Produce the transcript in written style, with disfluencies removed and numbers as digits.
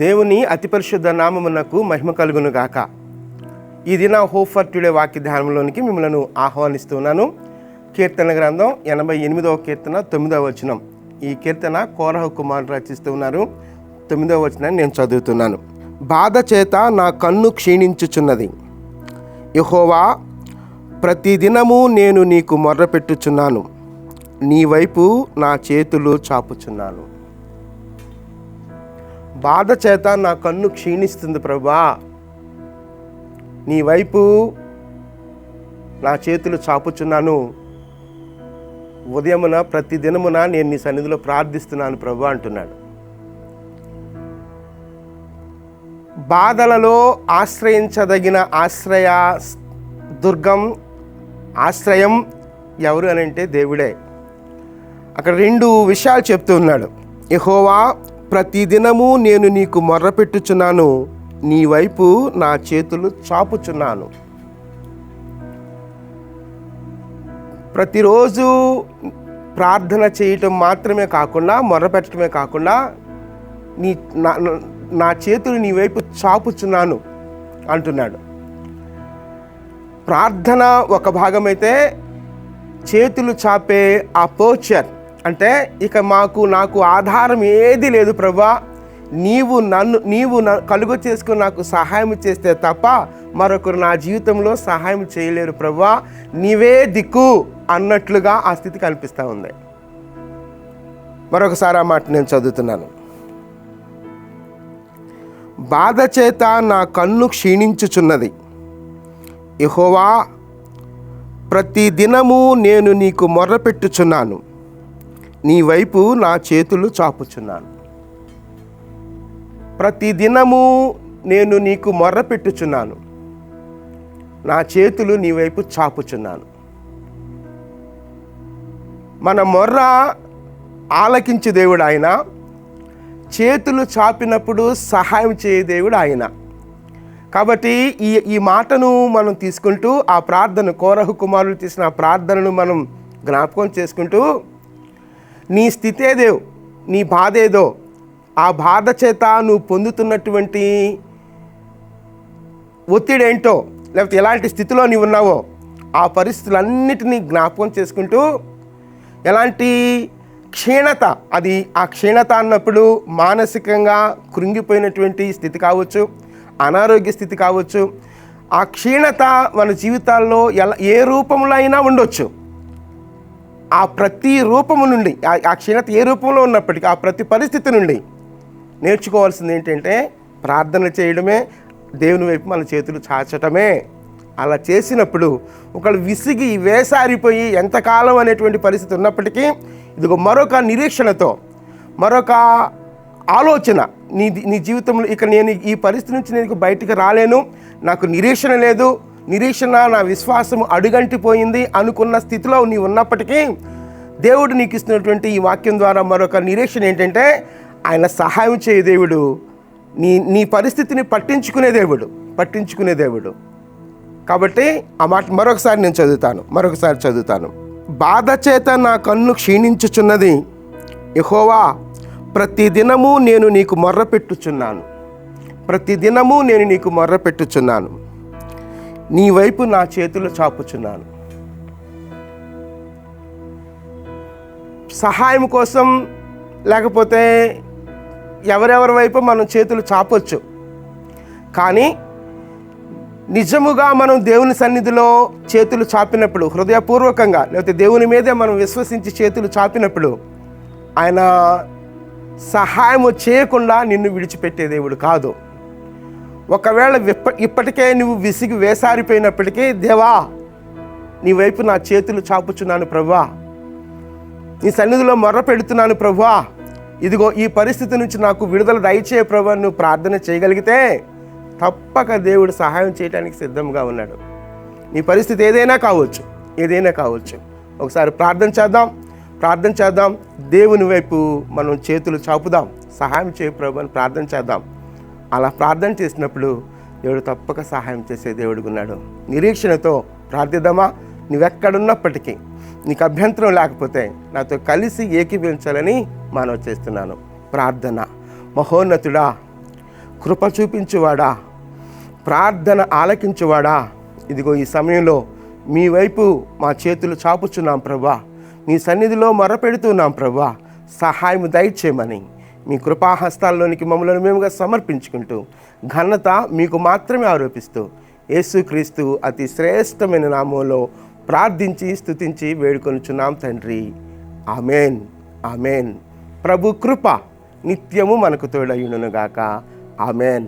దేవుని అతి పరిశుద్ధ నామమునకు మహిమ కలుగును గాక. ఈ దిన హోప్ ఫర్ టుడే వాక్య ధ్యానంలోనికి మిమ్మల్ని ఆహ్వానిస్తున్నాను. కీర్తన గ్రంథం 88వ కీర్తన 9వ వచనం. ఈ కీర్తన కోరహ కుమారుడు రచిస్తున్నారు. 9వ వచనాన్ని నేను చదువుతున్నాను. బాధ చేత నా కన్ను క్షీణించుచున్నది, యెహోవా ప్రతిదినము నేను నీకు మొర్రపెట్టుచున్నాను, నీ వైపు నా చేతులు చాపుచున్నాను. బాధ చేత నా కన్ను క్షీణిస్తుంది ప్రభువా, నీ వైపు నా చేతులు చాపుచున్నాను. ఉదయమున ప్రతి దినమున నేను నీ సన్నిధిలో ప్రార్థిస్తున్నాను ప్రభువా అంటున్నాడు. బాధలలో ఆశ్రయించదగిన ఆశ్రయం ఎవరు అని అంటే దేవుడే. అక్కడ 2 విషయాలు చెప్తూ ఉన్నాడు. యెహోవా ప్రతిదినము నేను నీకు మొర్రపెట్టుచున్నాను, నీ వైపు నా చేతులు చాపుచున్నాను. ప్రతిరోజు ప్రార్థన చేయటం మాత్రమే కాకుండా, మొర్రపెట్టడమే కాకుండా, నా చేతులు నీ వైపు చాపుచున్నాను అంటున్నాడు. ప్రార్థన ఒక భాగమైతే, చేతులు చాపే ఆ పోచర్ అంటే ఇక నాకు ఆధారం ఏది లేదు ప్రభువా, నీవు కలుగు చేసుకుని నాకు సహాయం చేస్తే తప్ప మరొకరు నా జీవితంలో సహాయం చేయలేరు ప్రభువా, నీవే దిక్కు అన్నట్లుగా ఆ స్థితి కనిపిస్తూ ఉంది. మరొకసారి ఆ మాట నేను చదువుతున్నాను. బాధ చేత నా కన్ను క్షీణించుచున్నది, యెహోవా ప్రతి దినము నేను నీకు మొర్రపెట్టుచున్నాను, నీ వైపు నా చేతులు చాపుచున్నాను. ప్రతి దినము నేను నీకు మొర్రపెట్టుచున్నాను, నా చేతులు నీ వైపు చాపుచున్నాను. మన మొర్ర ఆలకించే దేవుడు ఆయన, చేతులు చాపినప్పుడు సహాయం చేయ దేవుడు ఆయన. కాబట్టి ఈ మాటను మనం తీసుకుంటూ ఆ ప్రార్థన, కోరహు కుమారులు తీసిన ఆ ప్రార్థనను మనం జ్ఞాపకం చేసుకుంటూ, నీ స్థితి ఏదో, నీ బాధ ఏదో, ఆ బాధ చేత నువ్వు పొందుతున్నటువంటి ఒత్తిడి ఏంటో, లేకపోతే ఎలాంటి స్థితిలో నీవు ఉన్నావో ఆ పరిస్థితులన్నిటినీ జ్ఞాపకం చేసుకుంటూ, ఎలాంటి క్షీణత, అది ఆ క్షీణత అన్నప్పుడు మానసికంగా కృంగిపోయినటువంటి స్థితి కావచ్చు, అనారోగ్య స్థితి కావచ్చు, ఆ క్షీణత మన జీవితాల్లో ఏ రూపంలో అయినా ఉండొచ్చు. ఆ ప్రతి రూపము నుండి, ఆ క్షీణత ఏ రూపంలో ఉన్నప్పటికీ ఆ ప్రతి పరిస్థితి నుండి నేర్చుకోవాల్సింది ఏంటంటే ప్రార్థన చేయడమే, దేవుని వైపు మన చేతులు చాచటమే. అలా చేసినప్పుడు ఒకళ్ళు విసిగి వేసారిపోయి ఎంతకాలం అనేటువంటి పరిస్థితి ఉన్నప్పటికీ, ఇదిగో మరొక నిరీక్షణతో, మరొక ఆలోచన, నీ జీవితంలో ఇక నేను ఈ పరిస్థితి నుంచి నేను బయటికి రాలేను, నాకు నిరీక్షణ లేదు, నా విశ్వాసం అడుగంటిపోయింది అనుకున్న స్థితిలో నీవు ఉన్నప్పటికీ దేవుడు నీకు ఇస్తున్నటువంటి ఈ వాక్యం ద్వారా మరొక నిరీక్షణ ఏంటంటే, ఆయన సహాయం చేయ దేవుడు, నీ పరిస్థితిని పట్టించుకునే దేవుడు. కాబట్టి ఆ మాట మరొకసారి చదువుతాను. బాధ చేత నా కన్ను క్షీణించుచున్నది, యెహోవా ప్రతిదినము నేను నీకు మొర్రపెట్టుచున్నాను, నీ వైపు నా చేతులు చాపుచున్నాను. సహాయం కోసం లేకపోతే ఎవరెవరి వైపు మనం చేతులు చాపొచ్చు, కానీ నిజముగా మనం దేవుని సన్నిధిలో చేతులు చాపినప్పుడు, హృదయపూర్వకంగా లేకపోతే దేవుని మీదే మనం విశ్వసించి చేతులు చాపినప్పుడు, ఆయన సహాయం చేయకుండా నిన్ను విడిచిపెట్టే దేవుడు కాదు. ఒకవేళ ఇప్పటికే నువ్వు విసిగి వేసారిపోయినప్పటికీ, దేవా నీ వైపు నా చేతులు చాపుచున్నాను ప్రభువా, నీ సన్నిధిలో మొర్ర పెడుతున్నాను ప్రభువా, ఇదిగో ఈ పరిస్థితి నుంచి నాకు విడుదల దయచేయ ప్రభువా, నువ్వు ప్రార్థన చేయగలిగితే తప్పక దేవుడు సహాయం చేయడానికి సిద్ధంగా ఉన్నాడు. నీ పరిస్థితి ఏదైనా కావచ్చు. ఒకసారి ప్రార్థన చేద్దాం. దేవుని వైపు మనం చేతులు చాపుదాం, సహాయం చేయ ప్రభు అని ప్రార్థన చేద్దాం. అలా ప్రార్థన చేసినప్పుడు దేవుడు తప్పక సహాయం చేసే దేవుడిగా ఉన్నాడు. నిరీక్షణతో ప్రార్థిద్దామా? నువ్వెక్కడున్నప్పటికీ నీకు అభ్యంతరం లేకపోతే నాతో కలిసి ఏకీభవించాలని మనవి చేస్తున్నాను. ప్రార్థన. మహోన్నతుడా, కృప చూపించువాడా, ప్రార్థన ఆలకించువాడా, ఇదిగో ఈ సమయంలో మీ వైపు మా చేతులు చాపుచున్నాం ప్రభా, మీ సన్నిధిలో మొరపెడుతున్నాం ప్రభా, సహాయం దయచేయమని మీ కృపాహస్తాల్లోనికి మమ్మల్ని మేముగా సమర్పించుకుంటూ ఘనత మీకు మాత్రమే ఆరోపిస్తూ యేసుక్రీస్తు అతి శ్రేష్టమైన నామంలో ప్రార్థించి స్తుతించి వేడుకొనుచున్నాం తండ్రి. Amen, amen. ప్రభు కృప నిత్యము మనకు తోడయుండునుగాక. ఆమెన్.